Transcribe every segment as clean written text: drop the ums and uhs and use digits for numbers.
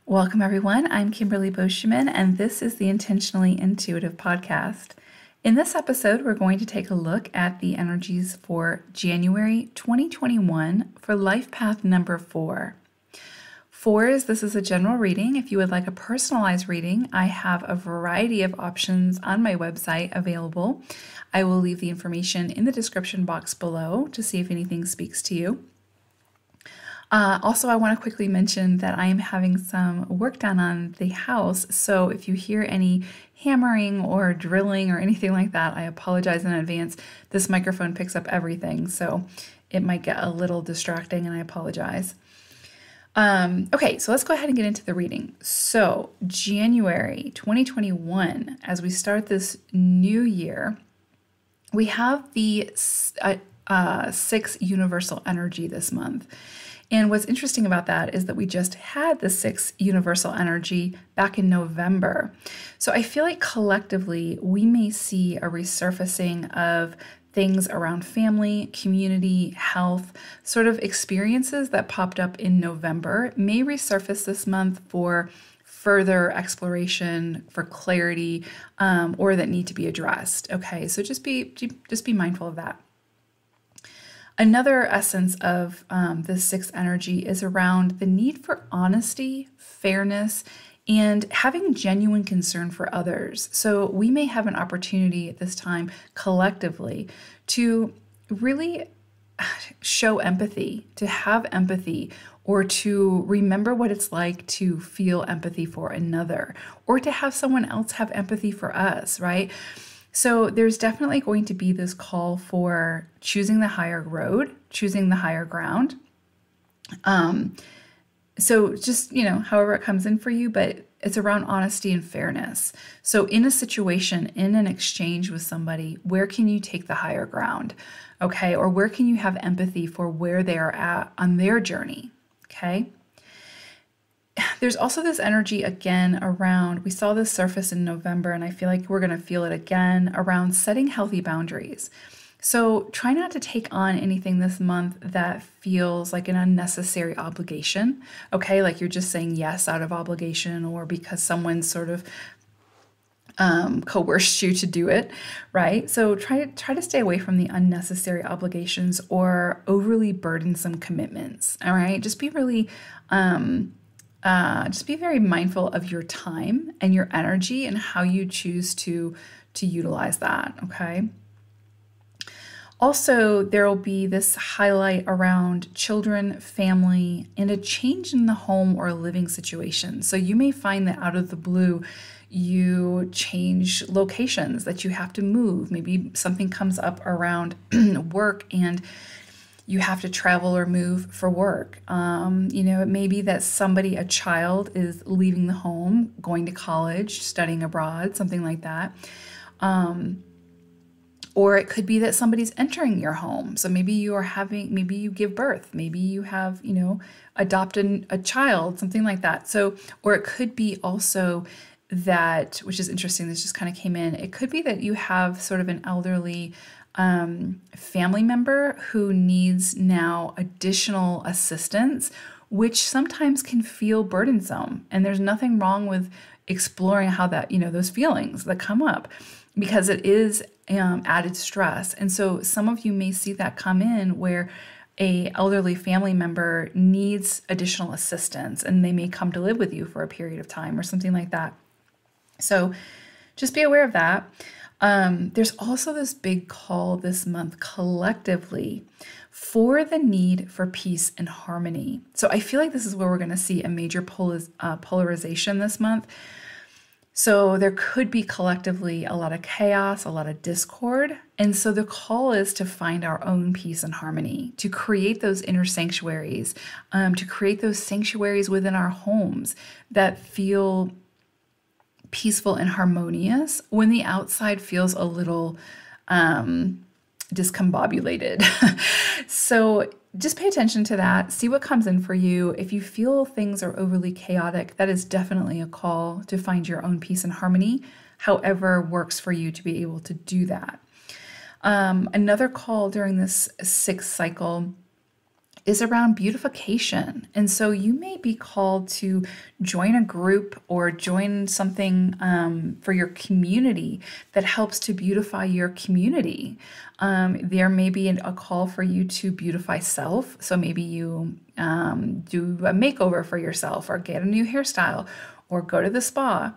Welcome, everyone. I'm Kimberly Boschman, and this is the Intentionally Intuitive podcast. In this episode, we're going to take a look at the energies for January 2021 for life path number 4. This is a general reading. If you would like a personalized reading, I have a variety of options on my website available. I will leave the information in the description box below to see if anything speaks to you. Also, I want to quickly mention that I am having some work done on the house, so if you hear any hammering or drilling or anything like that, I apologize in advance. This microphone picks up everything, so it might get a little distracting, and I apologize. Okay, so let's go ahead and get into the reading. So, January 2021, as we start this new year, we have the 6 universal energy this month. And what's interesting about that is that we just had the 6 universal energy back in November. So I feel like collectively we may see a resurfacing of things around family, community, health, sort of experiences that popped up in November may resurface this month for further exploration, for clarity, or that need to be addressed. Okay, so just be mindful of that. Another essence of the 6th energy is around the need for honesty, fairness, and having genuine concern for others. So we may have an opportunity at this time collectively to really show empathy, to have empathy, or to remember what it's like to feel empathy for another, or to have someone else have empathy for us, right? So there's definitely going to be this call for choosing the higher road, choosing the higher ground. So just, however it comes in for you, but it's around honesty and fairness. So in a situation, in an exchange with somebody, where can you take the higher ground? Okay. Or where can you have empathy for where they are at on their journey? Okay. There's also this energy again around, we saw this surface in November, and I feel like we're going to feel it again around setting healthy boundaries. So try not to take on anything this month that feels like an unnecessary obligation. Okay, like you're just saying yes out of obligation or because someone sort of coerced you to do it, right? So try to stay away from the unnecessary obligations or overly burdensome commitments. All right, just be really just be very mindful of your time and your energy and how you choose to utilize that, okay? Also, there will be this highlight around children, family, and a change in the home or living situation. So you may find that out of the blue, you change locations, that you have to move. Maybe something comes up around work and you have to travel or move for work. It may be that a child is leaving the home, going to college, studying abroad, something like that. Or it could be that somebody's entering your home. So maybe you give birth, maybe you have, adopted a child, something like that. So, or it could be also that, which is interesting, this just kind of came in, it could be that you have sort of an elderly family member who needs now additional assistance, which sometimes can feel burdensome. And there's nothing wrong with exploring how that, those feelings that come up, because it is added stress. And so some of you may see that come in where a elderly family member needs additional assistance and they may come to live with you for a period of time or something like that. So just be aware of that. There's also this big call this month collectively for the need for peace and harmony. So I feel like this is where we're going to see a major polarization this month. So there could be collectively a lot of chaos, a lot of discord. And so the call is to find our own peace and harmony, to create those inner sanctuaries, to create those sanctuaries within our homes that feel peaceful and harmonious when the outside feels a little discombobulated. So just pay attention to that. See what comes in for you. If you feel things are overly chaotic, that is definitely a call to find your own peace and harmony, however works for you to be able to do that. Another call during this 6th cycle is around beautification. And so you may be called to join a group or join something for your community that helps to beautify your community. There may be a call for you to beautify self. So maybe you do a makeover for yourself or get a new hairstyle or go to the spa.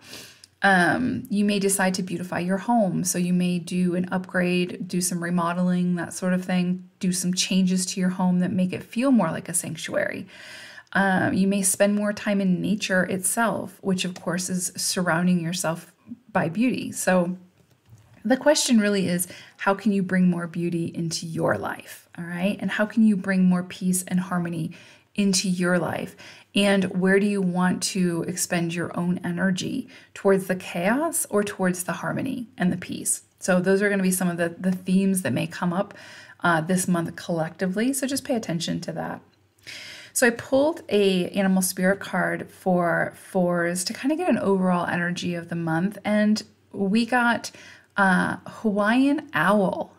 You may decide to beautify your home. So you may do an upgrade, do some remodeling, that sort of thing, do some changes to your home that make it feel more like a sanctuary. You may spend more time in nature itself, which of course is surrounding yourself by beauty. So the question really is, how can you bring more beauty into your life? All right. And how can you bring more peace and harmony into your life? And where do you want to expend your own energy, towards the chaos or towards the harmony and the peace? So those are going to be some of the themes that may come up this month collectively. So just pay attention to that. So I pulled a animal spirit card for fours to kind of get an overall energy of the month. And we got Hawaiian owl.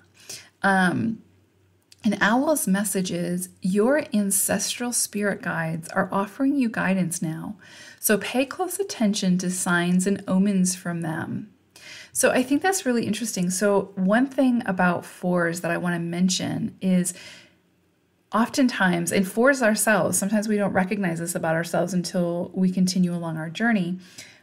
An owl's message is, your ancestral spirit guides are offering you guidance now. So pay close attention to signs and omens from them. So I think that's really interesting. So one thing about fours that I want to mention is, oftentimes, and fours ourselves, sometimes we don't recognize this about ourselves until we continue along our journey.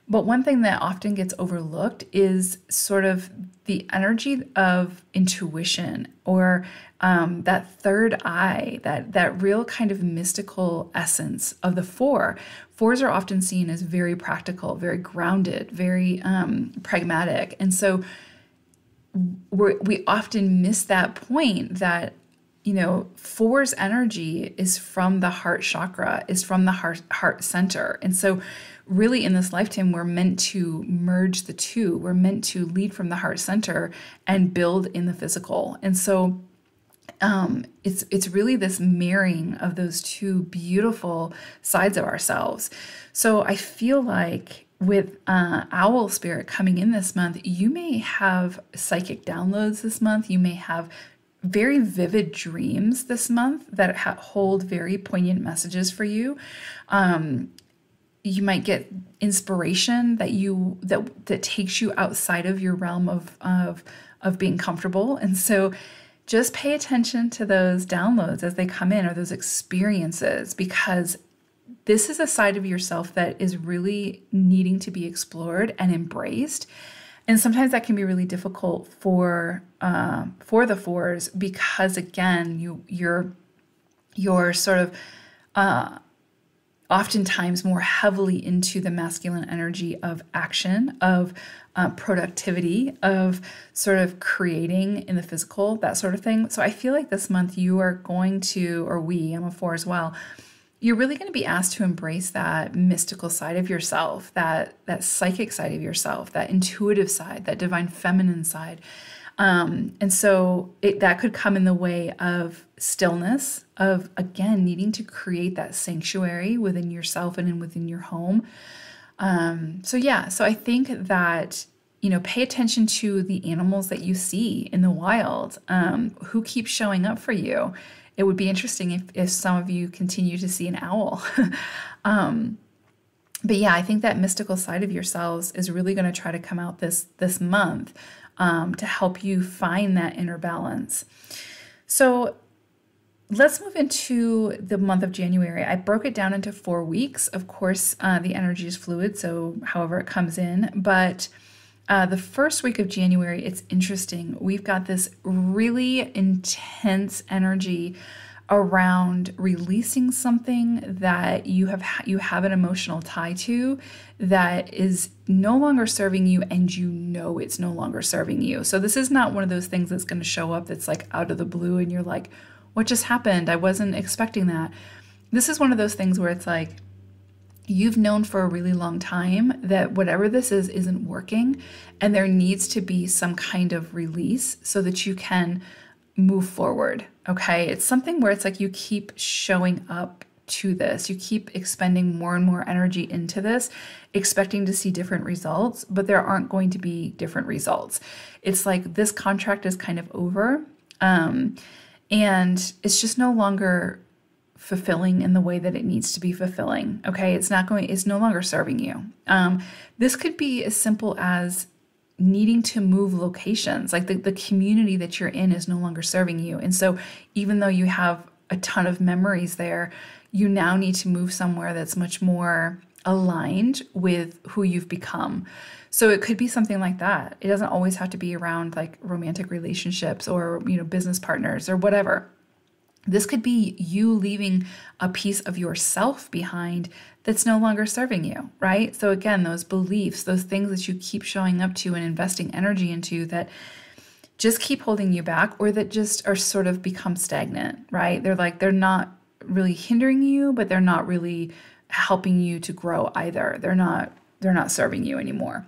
But one thing that often gets overlooked is sort of the energy of intuition, or that third eye, that real kind of mystical essence of the four. Fours are often seen as very practical, very grounded, very pragmatic. And so we often miss that point that, four's energy is from the heart chakra, is from the heart center. And so really in this lifetime, we're meant to merge the two. We're meant to lead from the heart center and build in the physical. And so it's really this marrying of those two beautiful sides of ourselves. So I feel like with owl spirit coming in this month, you may have psychic downloads this month. You may have very vivid dreams this month that hold very poignant messages for you. You might get inspiration that takes you outside of your realm of being comfortable. And so just pay attention to those downloads as they come in, or those experiences, because this is a side of yourself that is really needing to be explored and embraced. And sometimes that can be really difficult for the fours, because again, you're sort of oftentimes more heavily into the masculine energy of action, of productivity, of sort of creating in the physical, that sort of thing. So I feel like this month you are going to, or I'm a four as well, you're really going to be asked to embrace that mystical side of yourself, that psychic side of yourself, that intuitive side, that divine feminine side. And so that could come in the way of stillness, of, again, needing to create that sanctuary within yourself and within your home. So I think that, pay attention to the animals that you see in the wild, who keep showing up for you. It would be interesting if some of you continue to see an owl. But yeah, I think that mystical side of yourselves is really going to try to come out this month to help you find that inner balance. So let's move into the month of January. I broke it down into 4 weeks. Of course, the energy is fluid, so however it comes in. But the first week of January, it's interesting. We've got this really intense energy around releasing something that you have an emotional tie to that is no longer serving you, and it's no longer serving you. So this is not one of those things that's going to show up that's like out of the blue and you're like, what just happened? I wasn't expecting that. This is one of those things where it's like, you've known for a really long time that whatever this is isn't working, and there needs to be some kind of release so that you can move forward. Okay. It's something where it's like you keep showing up to this, you keep expending more and more energy into this, expecting to see different results, but there aren't going to be different results. It's like this contract is kind of over. And it's just no longer fulfilling in the way that it needs to be fulfilling. Okay. It's no longer serving you. This could be as simple as needing to move locations. Like the community that you're in is no longer serving you. And so even though you have a ton of memories there, you now need to move somewhere that's much more aligned with who you've become. So it could be something like that. It doesn't always have to be around like romantic relationships or, business partners or whatever. This could be you leaving a piece of yourself behind that's no longer serving you, right? So again, those beliefs, those things that you keep showing up to and investing energy into that just keep holding you back, or that just are sort of become stagnant, right? They're not really hindering you, but they're not really helping you to grow either. They're not serving you anymore.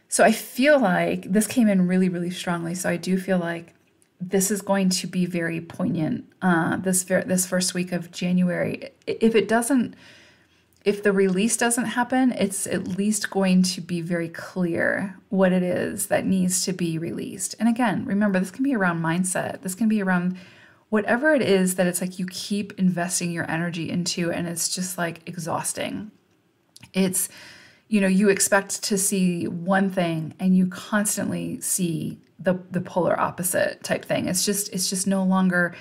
So I feel like this came in really, really strongly. So I do feel like this is going to be very poignant this first week of January. If the release doesn't happen, it's at least going to be very clear what it is that needs to be released. And again, remember, this can be around mindset. This can be around whatever it is that it's like you keep investing your energy into, and it's just like exhausting. It's, you expect to see one thing and you constantly see the polar opposite type thing. It's just no longer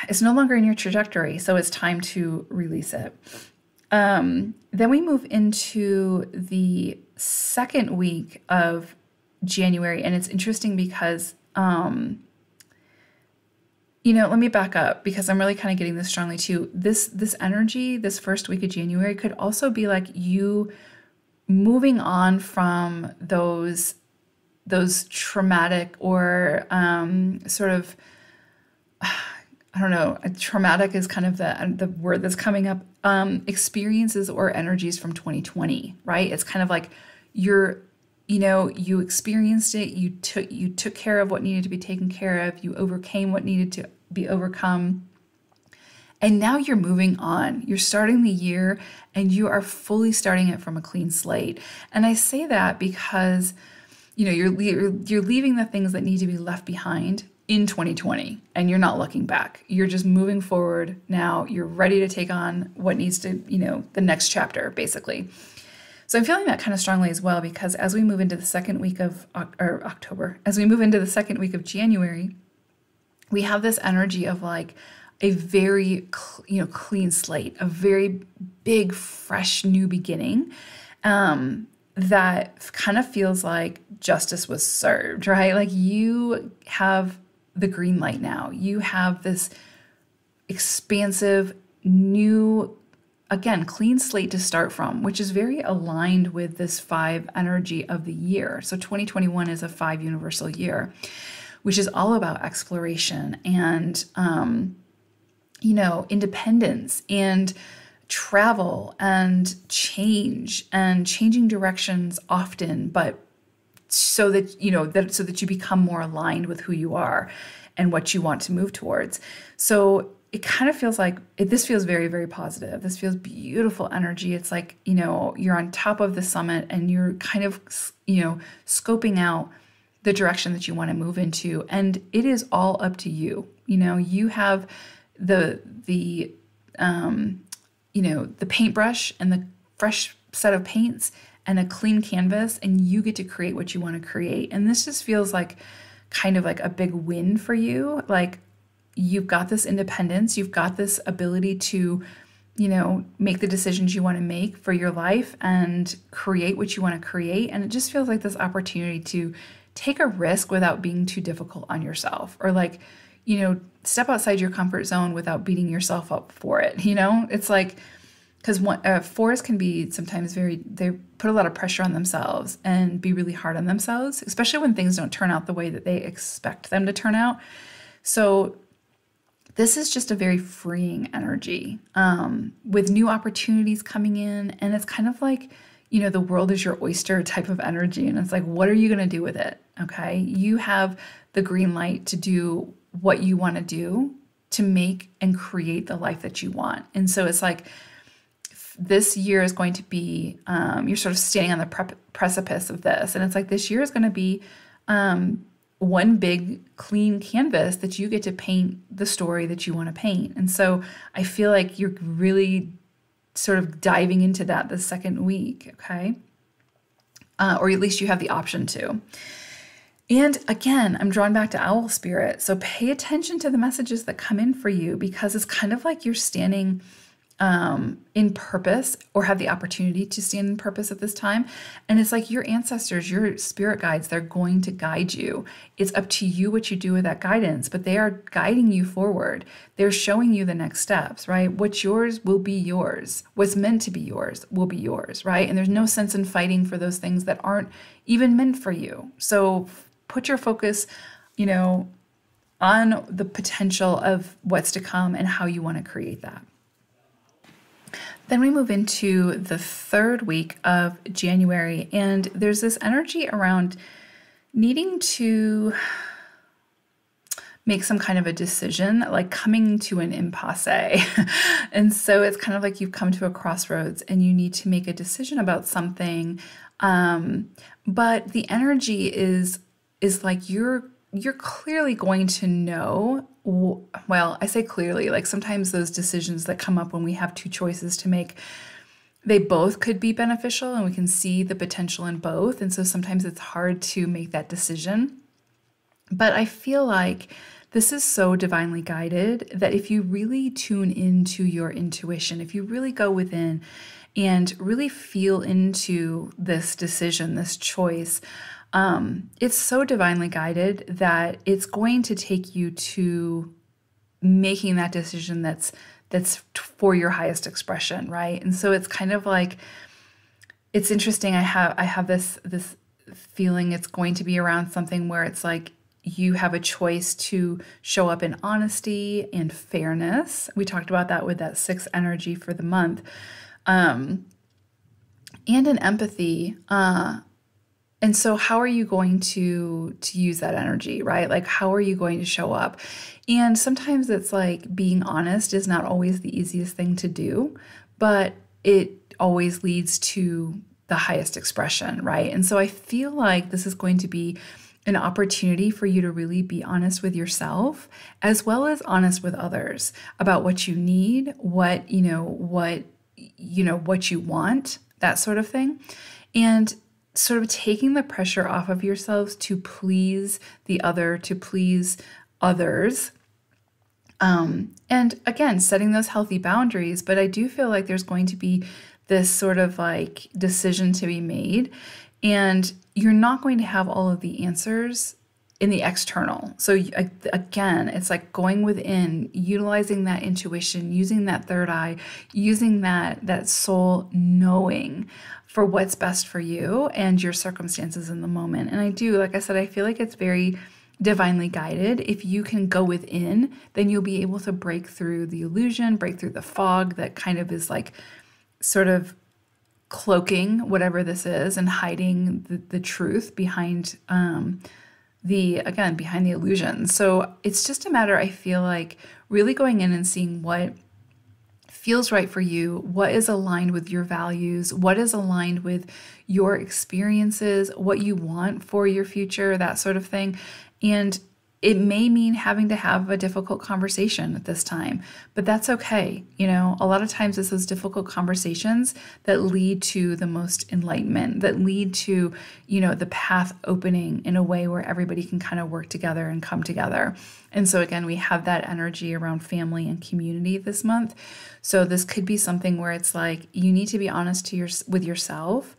in your trajectory. So it's time to release it. Then we move into the second week of January, and it's interesting because, let me back up because I'm really kind of getting this strongly too. This energy, this first week of January could also be like you moving on from those traumatic or sort of, I don't know, traumatic is kind of the word that's coming up, experiences or energies from 2020, right? It's kind of like you experienced it, you took care of what needed to be taken care of, you overcame what needed to be overcome. And now you're moving on. You're starting the year and you are fully starting it from a clean slate. And I say that because, you're leaving the things that need to be left behind in 2020 and you're not looking back. You're just moving forward now. You're ready to take on what needs to, the next chapter, basically. So I'm feeling that kind of strongly as well, because as we move into the second week of October, as we move into the second week of January, we have this energy of like a very, clean slate, a very big, fresh, new beginning. That kind of feels like justice was served, right? Like you have the green light now. You have this expansive, new, again, clean slate to start from, which is very aligned with this 5 energy of the year. So 2021 is a 5 universal year, which is all about exploration and, independence and travel and change and changing directions often, but so that you become more aligned with who you are and what you want to move towards. So it kind of feels like this feels very, very positive. This feels beautiful energy. It's like, you're on top of the summit and you're kind of, scoping out the direction that you want to move into. And it is all up to you. You have the paintbrush and the fresh set of paints and a clean canvas, and you get to create what you want to create. And this just feels like kind of like a big win for you. Like you've got this independence, you've got this ability to, make the decisions you want to make for your life and create what you want to create. And it just feels like this opportunity to take a risk without being too difficult on yourself, or like, step outside your comfort zone without beating yourself up for it. It's like, because fours can be sometimes they put a lot of pressure on themselves and be really hard on themselves, especially when things don't turn out the way that they expect them to turn out. So this is just a very freeing energy with new opportunities coming in. And it's kind of like, the world is your oyster type of energy. And it's like, what are you going to do with it? Okay. You have the green light to do what you want to do to make and create the life that you want. And so it's like, this year is going to be, you're sort of standing on the precipice of this. And it's like, this year is going to be one big clean canvas that you get to paint the story that you want to paint. And so I feel like you're really sort of diving into that the second week, okay? Or at least you have the option to. And again, I'm drawn back to owl spirit. So pay attention to the messages that come in for you, because it's kind of like you're standing in purpose, or have the opportunity to stand in purpose at this time. And it's like your ancestors, your spirit guides, they're going to guide you. It's up to you what you do with that guidance, but they are guiding you forward. They're showing you the next steps, right? What's yours will be yours. What's meant to be yours will be yours, right? And there's no sense in fighting for those things that aren't even meant for you. So put your focus, on the potential of what's to come and how you want to create that. Then we move into the third week of January, and there's this energy around needing to make some kind of a decision, like coming to an impasse. And so it's kind of like you've come to a crossroads and you need to make a decision about something. But the energy is like you're clearly going to know. Well, I say clearly, like sometimes those decisions that come up when we have two choices to make, they both could be beneficial and we can see the potential in both. And so sometimes it's hard to make that decision. But I feel like this is so divinely guided that if you really tune into your intuition, if you really go within and really feel into this decision, this choice, it's so divinely guided that it's going to take you to making that decision that's for your highest expression, right? And so it's kind of like, it's interesting. I have this feeling it's going to be around something where it's like you have a choice to show up in honesty and fairness. We talked about that with that 6 energy for the month, and in empathy. And so how are you going to use that energy, right? Like, how are you going to show up? And sometimes it's like being honest is not always the easiest thing to do, but it always leads to the highest expression, right? And so I feel like this is going to be an opportunity for you to really be honest with yourself, as well as honest with others about what you need, what you want, that sort of thing. And sort of taking the pressure off of yourselves to please the other, to please others. And again, setting those healthy boundaries. But I do feel like there's going to be this sort of like decision to be made, and you're not going to have all of the answers in the external. So again, it's like going within, utilizing that intuition, using that third eye, using that soul knowing for what's best for you and your circumstances in the moment. And I do, like I said, I feel like it's very divinely guided. If you can go within, then you'll be able to break through the illusion, break through the fog that kind of is like sort of cloaking whatever this is and hiding the truth behind behind the illusion. So it's just a matter, I feel like, really going in and seeing what feels right for you, what is aligned with your values, what is aligned with your experiences, what you want for your future, that sort of thing. And it may mean having to have a difficult conversation at this time, but that's okay. A lot of times it's those difficult conversations that lead to the most enlightenment, that lead to, the path opening in a way where everybody can kind of work together and come together. And so again, we have that energy around family and community this month. So this could be something where it's like, you need to be honest with yourself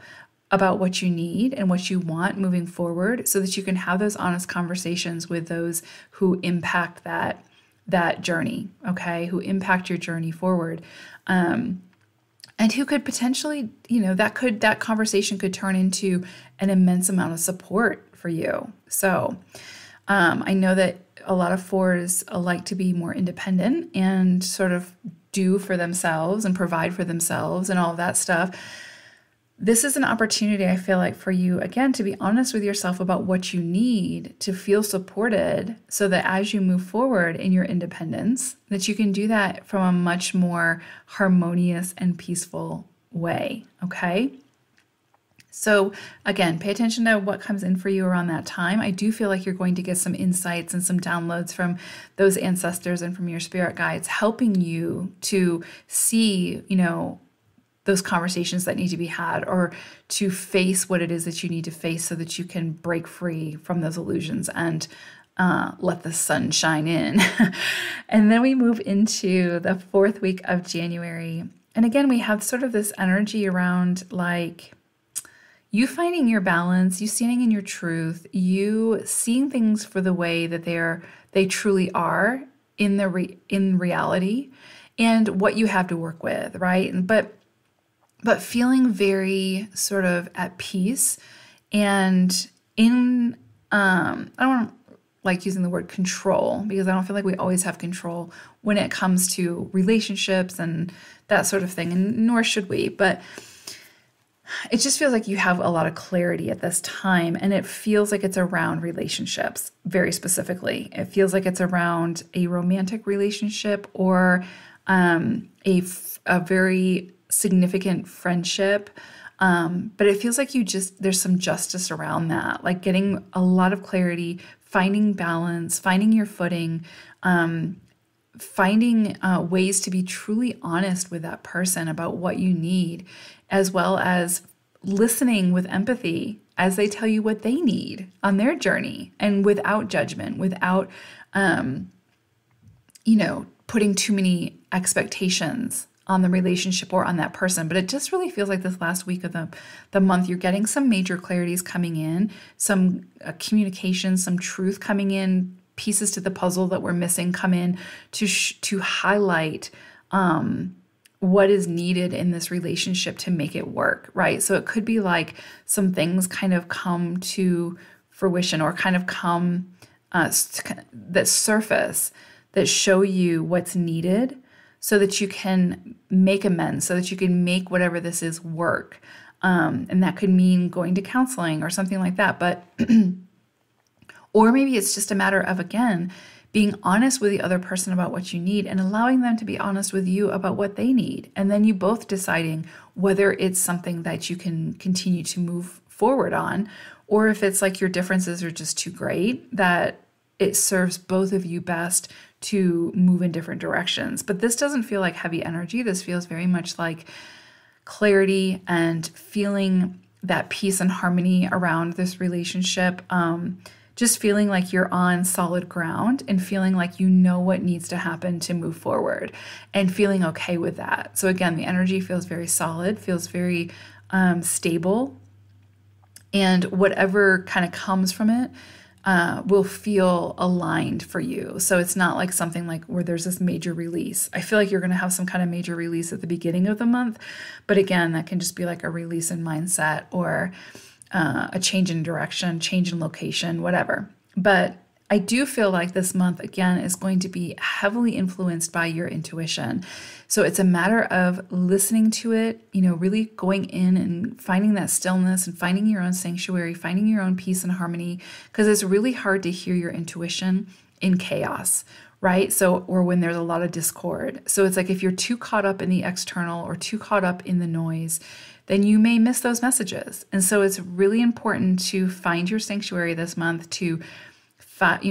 about what you need and what you want moving forward, so that you can have those honest conversations with those who impact that journey, okay, who impact your journey forward, and who could potentially, that conversation could turn into an immense amount of support for you. So I know that a lot of 4s like to be more independent and sort of do for themselves and provide for themselves and all of that stuff. This is an opportunity, I feel like, for you, again, to be honest with yourself about what you need to feel supported, so that as you move forward in your independence, that you can do that from a much more harmonious and peaceful way, okay? So again, pay attention to what comes in for you around that time. I do feel like you're going to get some insights and some downloads from those ancestors and from your spirit guides, helping you to see, those conversations that need to be had, or to face what it is that you need to face so that you can break free from those illusions and let the sun shine in. And then we move into the 4th week of January. And again, we have sort of this energy around like you finding your balance, you standing in your truth, you seeing things for the way that they truly are in reality, and what you have to work with, right? But feeling very sort of at peace and in I don't like using the word control, because I don't feel like we always have control when it comes to relationships and that sort of thing, and nor should we. But it just feels like you have a lot of clarity at this time, and it feels like it's around relationships very specifically. It feels like it's around a romantic relationship or a very significant friendship. But it feels like there's some justice around that, like getting a lot of clarity, finding balance, finding your footing, finding ways to be truly honest with that person about what you need, as well as listening with empathy as they tell you what they need on their journey, and without judgment, without, putting too many expectations on the relationship or on that person. But it just really feels like this last week of the month, you're getting some major clarities coming in, some communication, some truth coming in, pieces to the puzzle that were missing come in to highlight what is needed in this relationship to make it work, right? So it could be like some things kind of come to fruition, or kind of come that surface, that show you what's needed so that you can make amends, so that you can make whatever this is work. And that could mean going to counseling or something like that. But, or maybe it's just a matter of, again, being honest with the other person about what you need, and allowing them to be honest with you about what they need. And then you both deciding whether it's something that you can continue to move forward on, or if it's like your differences are just too great that it serves both of you best to move in different directions. But this doesn't feel like heavy energy. This feels very much like clarity and feeling that peace and harmony around this relationship. Just feeling like you're on solid ground, and feeling like you know what needs to happen to move forward, and feeling okay with that. So again, the energy feels very solid, feels very stable, and whatever kind of comes from it will feel aligned for you. So it's not like something like where there's this major release. I feel like you're going to have some kind of major release at the beginning of the month, but again, that can just be like a release in mindset, or a change in direction, change in location, whatever. But I do feel like this month, again, is going to be heavily influenced by your intuition. So it's a matter of listening to it, really going in and finding that stillness and finding your own sanctuary, finding your own peace and harmony, because it's really hard to hear your intuition in chaos, right? So, or when there's a lot of discord. So it's like if you're too caught up in the external or too caught up in the noise, then you may miss those messages. And so it's really important to find your sanctuary this month, to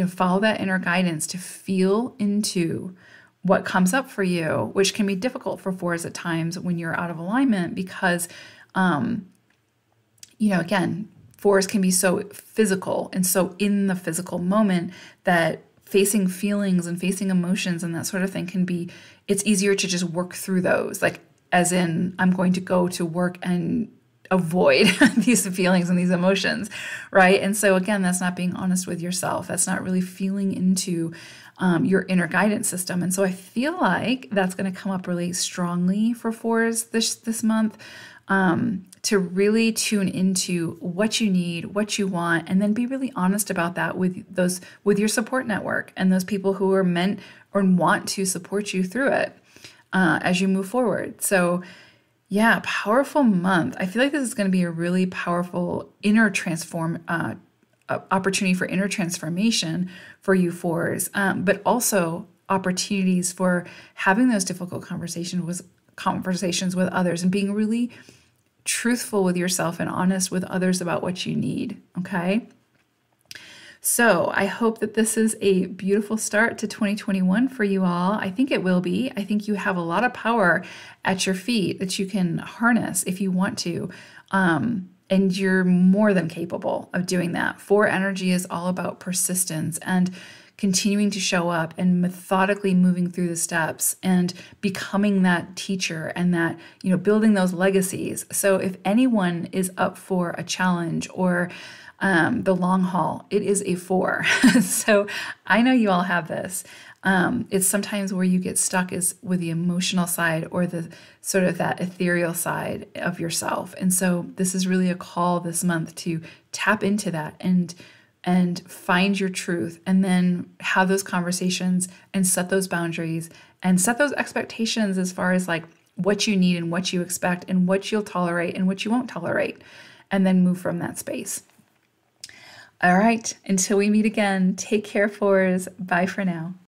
follow that inner guidance, to feel into what comes up for you, which can be difficult for 4s at times when you're out of alignment, because, again, 4s can be so physical and so in the physical moment that facing feelings and facing emotions and that sort of thing it's easier to just work through those. Like, as in, I'm going to go to work and avoid these feelings and these emotions, right? And so again, that's not being honest with yourself. That's not really feeling into your inner guidance system. And so I feel like that's going to come up really strongly for 4s this month, to really tune into what you need, what you want, and then be really honest about that with your support network and those people who are meant or want to support you through it as you move forward. So yeah, powerful month. I feel like this is going to be a really powerful opportunity for inner transformation for you 4s, but also opportunities for having those difficult conversations with others, and being really truthful with yourself and honest with others about what you need. Okay. So I hope that this is a beautiful start to 2021 for you all. I think it will be. I think you have a lot of power at your feet that you can harness if you want to. And you're more than capable of doing that. 4 energy is all about persistence and continuing to show up and methodically moving through the steps and becoming that teacher and that, building those legacies. So if anyone is up for a challenge or the long haul, it is a 4. So I know you all have this. It's sometimes where you get stuck is with the emotional side or the sort of that ethereal side of yourself. And so this is really a call this month to tap into that and find your truth, and then have those conversations and set those boundaries and set those expectations as far as like what you need and what you expect and what you'll tolerate and what you won't tolerate, and then move from that space. All right, until we meet again, take care, fours. Bye for now.